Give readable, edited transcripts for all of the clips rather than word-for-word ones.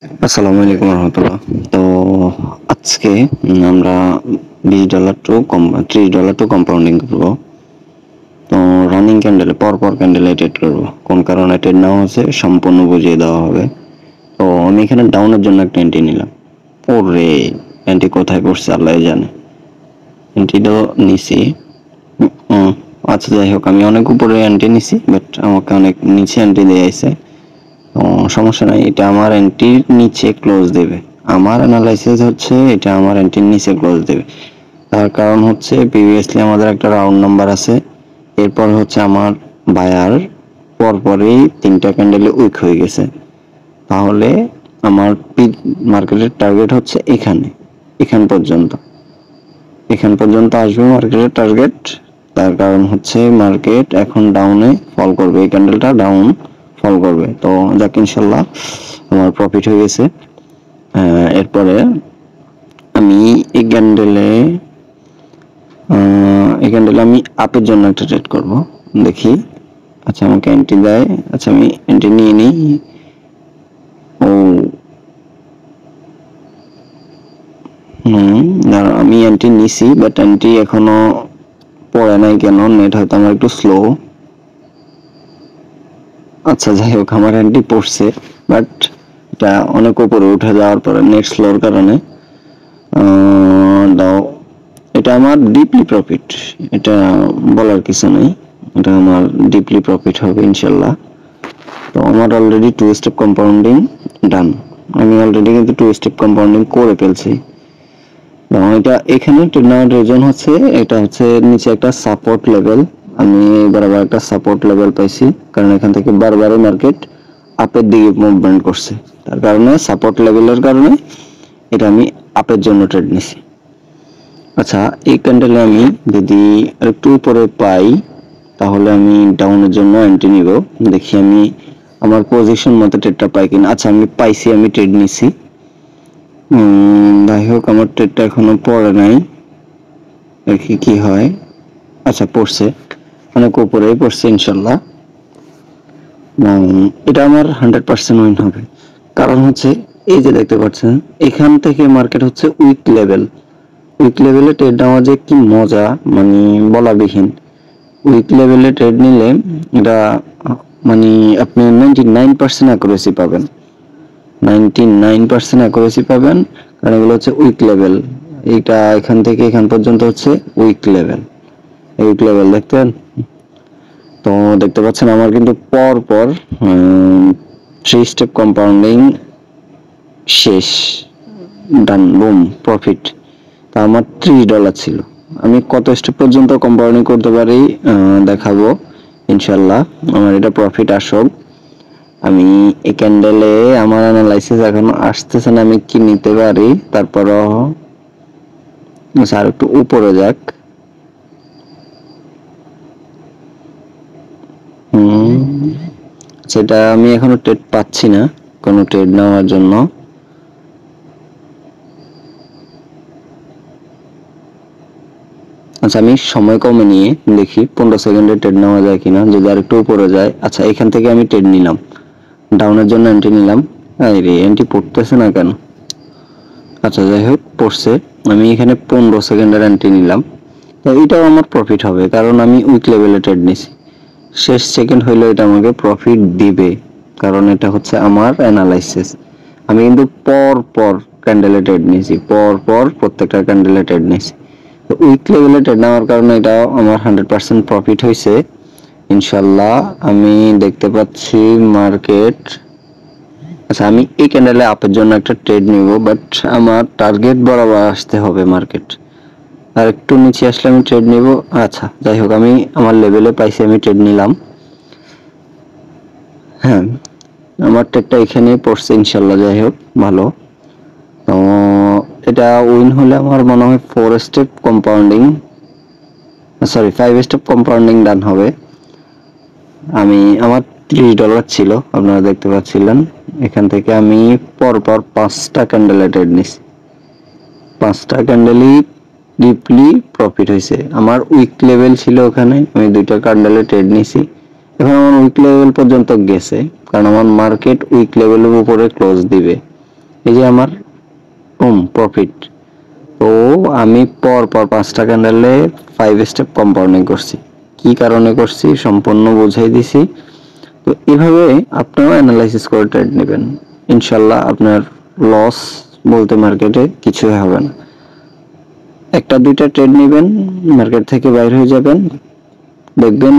আসসালামু আলাইকুম রহমতুল্লাহ। তো আজকে আমরা $20 টু কম্পাউন্ডিং করবো। তো রানিং ক্যান্ডেলে পরপর ক্যান্ডেলে ট্রেড করবো। কোন কারণে ট্রেড নেওয়া হচ্ছে সম্পূর্ণ বুঝিয়ে দেওয়া হবে। তো আমি এখানে ডাউনের জন্য একটা এন্ট্রি নিলাম। ওরে এন্ট্রি কোথায় পড়ছে আল্লাহ জানে। এন্ট্রি তো নিছি। আচ্ছা যাই হোক, আমি অনেক উপরে এন্ট্রি নিছি, বাট আমাকে অনেক নিচে এন্ট্রি দিয়ে আইছে। সমস্যা নাই, এটা আমার এন্ট্রির নিচে ক্লোজ দেবে। আমার অ্যানালাইসিস হচ্ছে এটা আমার এন্ট্রির নিচে ক্লোজ দেবে। তার কারণ হচ্ছে প্রিভিয়াসলি আমাদের একটা রাউন্ড নাম্বার আছে, এরপর হচ্ছে আমার বায়ার পরপরই 3টা ক্যান্ডেলে উইক হয়ে গেছে। তাহলে আমার মার্কেটের টার্গেট হচ্ছে এখান পর্যন্ত আসবে মার্কেটের টার্গেট। তার কারণ হচ্ছে মার্কেট এখন ডাউনে ফল করবে, এই ক্যান্ডেলটা ডাউন ফল করবে। তো যাক ইনশাল্লাহ আমার প্রফিট হয়ে গেছে। এরপরে আমি এই ক্যান্ডেলে আমি আপের জন্য একটা ট্রেড করব, দেখি। আচ্ছা আমাকে এন্ট্রি দেয়, আচ্ছা আমি এন্ট্রি নিয়ে নিই। আমি এন্ট্রি নিছি, বাট এন্ট্রি এখনো পড়ে নাই কেন, নেট হয়তো আমার একটু স্লো। আচ্ছা যাই হোক, আমার এন্ট্রি পড়ছে, বাট এটা অনেক উপরে উঠে যাওয়ার পরে নেট স্লোর কারণে দাও। এটা আমার ডিপলি প্রফিট, এটা বলার কিছু নেই, এটা আমার ডিপলি প্রফিট হবে ইনশাল্লাহ। তো আমার অলরেডি 2 স্টেপ কম্পাউন্ডিং ডান। আমি অলরেডি কিন্তু 2 স্টেপ কম্পাউন্ডিং করে ফেলছি। এটা এখানে ট্রেড নেওয়ার রিজন হচ্ছে, এটা হচ্ছে নিচে একটা সাপোর্ট লেভেল। আমি বারবার একটা সাপোর্ট লেভেল পাইছি, কারণ এখান থেকে বারবারই মার্কেট আপের দিকে মুভমেন্ট করছে। তার কারণে সাপোর্ট লেভেলের কারণে এটা আমি আপের জন্য ট্রেড নিছি। আচ্ছা এই ক্যান্ডেলে আমি যদি একটু উপরে পাই তাহলে আমি ডাউনের জন্য এন্ট্রি নিব। দেখি আমি আমার পজিশন মতো ট্রেডটা পাই কিনা। আচ্ছা আমি পাইছি, আমি ট্রেড নিছি। যাই হোক, আমার ট্রেডটা এখনো পড়ে নাই, দেখি কি হয়। আচ্ছা পড়ছে, অনেক উপরেই পড়ছে ইনশাল্লাহ। এটা আমার 100% উইন হবে। কারণ হচ্ছে এই যে দেখতে পাচ্ছেন, এখান থেকে মার্কেট হচ্ছে উইক লেভেলে ট্রেড নেওয়া যে কি মজা, মানে বলাবিহীন। উইক লেভেলে ট্রেড নিলে এটা মানে আপনি 99% অ্যাকুরেসি পাবেন, 99% অ্যাকুরেসি পাবেন, কারণ এগুলো হচ্ছে উইক লেভেল। এইটা এখান থেকে এখান পর্যন্ত হচ্ছে উইক লেভেল দেখতেন। তো দেখতে পাচ্ছেন আমার কিন্তু পর পর 3 স্টেপ কম্পাউন্ডিং শেষ, ডান, বুম, প্রফিট। তা আমার $30 ছিল। আমি কত স্টেপ পর্যন্ত কম্পাউন্ডিং করতে পারি দেখাবো ইনশাল্লাহ। আমার এটা প্রফিট আসুক। আমি এই ক্যান্ডেলে আমার অ্যানালাইসিস এখনো আসতেছে না আমি কি নিতে পারি, তারপরও আর একটু উপরে যাক। সেটা আমি এখনো ট্রেড পাচ্ছি না, কোনো ট্রেড নেওয়ার জন্য। আচ্ছা আমি সময় কমে নিয়ে দেখি 15 সেকেন্ডে ট্রেড নেওয়া যায় কিনা, যদি আর একটু উপরে যায়। আচ্ছা এখান থেকে আমি ট্রেড নিলাম, ডাউনের জন্য এন্ট্রি নিলাম। আরে এন্ট্রি পড়তেছে না কেন? আচ্ছা যাই হোক, পড়ছে। আমি এখানে 15 সেকেন্ডের এন্ট্রি নিলাম। তো এটাও আমার প্রফিট হবে, কারণ আমি উইক লেভেলে ট্রেড নিছি। শেষ সেকেন্ড হইলে এটা আমাকে প্রফিট দিবে, কারণ এটা হচ্ছে আমার অ্যানালাইসিস। আমি কিন্তু পর পর ক্যান্ডেলে ট্রেড নিয়েছি, পর পর প্রত্যেকটা ক্যান্ডেলে ট্রেড নিয়েছি। তো উইক লেভেলে ট্রেড নেওয়ার কারণে এটা আমার 100% প্রফিট হয়েছে ইনশাল্লাহ। আমি দেখতে পাচ্ছি মার্কেট। আচ্ছা আমি এই ক্যান্ডেলে আপের জন্য একটা ট্রেড নিব, বাট আমার টার্গেট বরাবর আসতে হবে মার্কেট। আর একটু নিচে আসলে আমি ট্রেড নিব। আচ্ছা যাই হোক, আমি আমার লেভেলে পাইছি, আমি ট্রেড নিলাম। হ্যাঁ আমার ট্রেডটা এখানেই পড়ছে ইনশাল্লাহ। যাই হোক ভালো। তো এটা উইন হলে আমার মনে হয় 4 step compounding, sorry 5 step compounding done হবে। আমার $30 ছিল, আপনারা দেখতে পাচ্ছিলেন। এখান থেকে আমি পরপর 5টা ক্যান্ডেলে ট্রেড নিছি, 5টা ক্যান্ডেলই ডিপলি প্রফিট হয়েছে। আমার উইক লেভেল ছিল ওখানে, আমি 2টা ক্যান্ডেলে ট্রেড নিছি। এখন আমার উইক লেভেল পর্যন্ত গেছে, কারণ আমার মার্কেট উইক লেভেলের উপরে ক্লোজ দিবে। এই যে আমার প্রফিট। তো আমি পর 5টা ক্যান্ডেলে 5 স্টেপ কম্পাউন্ডিং করছি। কি কারণে করছি সম্পূর্ণ বুঝাই দিছি। তো এইভাবে আপনারা অ্যানালাইসিস করে ট্রেড নেবেন, ইনশাল্লাহ আপনার লস বলতে মার্কেটে কিছুই হবে না। একটা দুইটা ট্রেড নেবেন, মার্কেট থেকে বাইরে হয়ে যাবেন, দেখবেন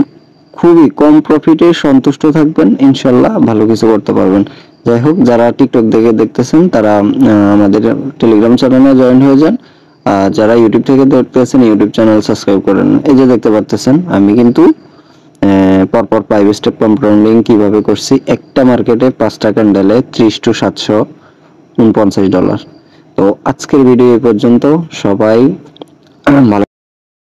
খুবই কম প্রফিটে সন্তুষ্ট থাকবেন, ইনশাল্লাহ ভালো কিছু করতে পারবেন। যাই হোক, যারা টিকটক দেখে দেখতেছেন তারা আমাদের টেলিগ্রাম চ্যানেলে জয়েন হয়ে যান। যারা ইউটিউব থেকে দেখতেছেন ইউটিউব চ্যানেল সাবস্ক্রাইব করেন। এই যে দেখতে পাচ্ছেন আমি কিন্তু পরপর 5 স্টেপ কম্পাউন্ডিং কিভাবে করছি। একটা মার্কেটে 5টা ক্যান্ডেলে 30 to 749 ডলার। তো আজকের ভিডিও এই পর্যন্ত। সবাই ভালো